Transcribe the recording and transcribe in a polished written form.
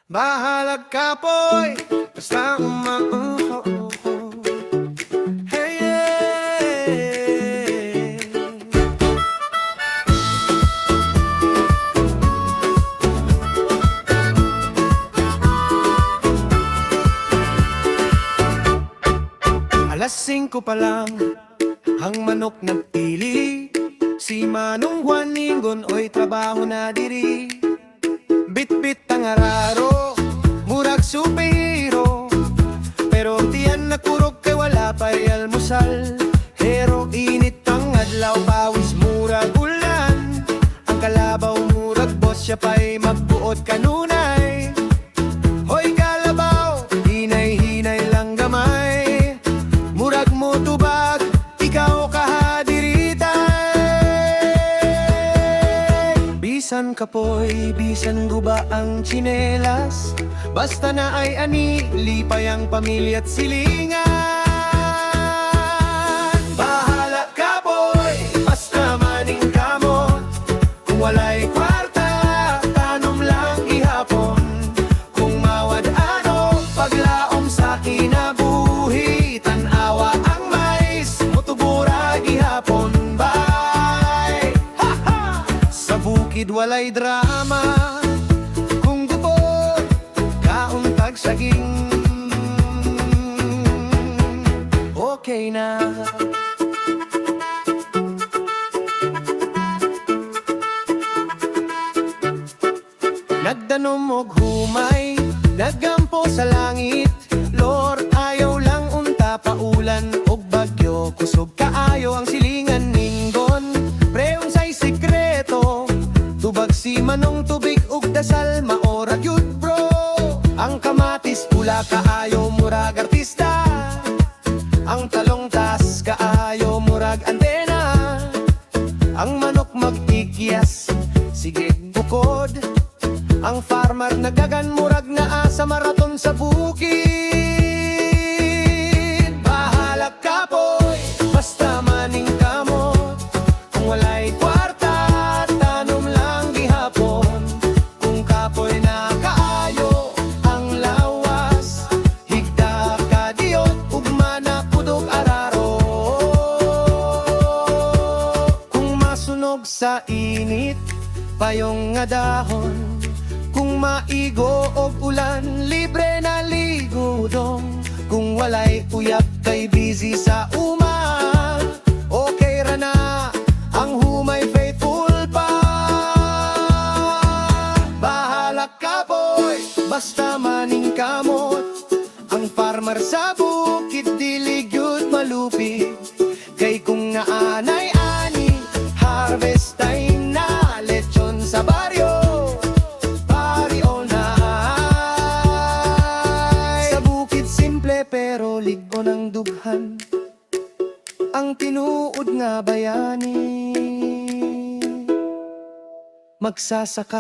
Bahala ka po'y basta Hey, yeah. Alas 5 pa lang, ang manok nagpili. Si Manong Juan Ningon, oy trabaho na diri. Bit-bit ang araro, murag superhero. Pero tiyan na kurog kay wala pa'y almusal. Pero init ang adlaw, pawis murag ulan. Ang kalabaw murag boss, siya pa'y magbuot kanunay. Hoy kalabaw, hinay-hinay lang gamay. Murag mo tubag, ikaw kahadiritay. Bisan kapoy, bisan guba ang tsinelas. Basta na ay ani, lipay ang pamilya at silingan. Bahala ka boy, basta maning kamot. Kung walay kwarta, tanom lang ihapon. Kung mawad ano, paglaom sa kinabuhi. Tanawa ang mais, mutubura ihapon. Bye! Ha-ha! Sa bukid walay drama. Saging okay na. Nagdanom og humay, nagampo sa langit. Lord, ayaw lang unta paulan og bagyo. Kusog kaayo ang silingan Ningon. Pre unsay sikreto, tubag si Manong tubig ug dasal maora gyud bro. Ang kamatis pula kaayo murag artista. Ang talong tas kaayo murag antena. Ang manok mag-ikyas, sige bukod. Ang farmer nagagan murag naa sa maraton sa bukid. Bahala ka po'y basta maning kamot. Kung walay kwarta, tanom lang gihapon. Kung kapoy na kaayo ang lawas, higda ka diot ugma na pudog araro. Kung masunog sa init, payong nga dahon. Kung maigo og ulan, libre na ligudong. Kung walay uyap kay busy sa uma, okay ra na ang humay faithful pa. Bahala ka boy, basta maning kamot. Ang farmer sa bukid dili gyud malupit. Kay kung naanay ani, harvest time na lechon sa baryo. Pero ligo ng dughan ang tinuod nga bayani. Magsasaka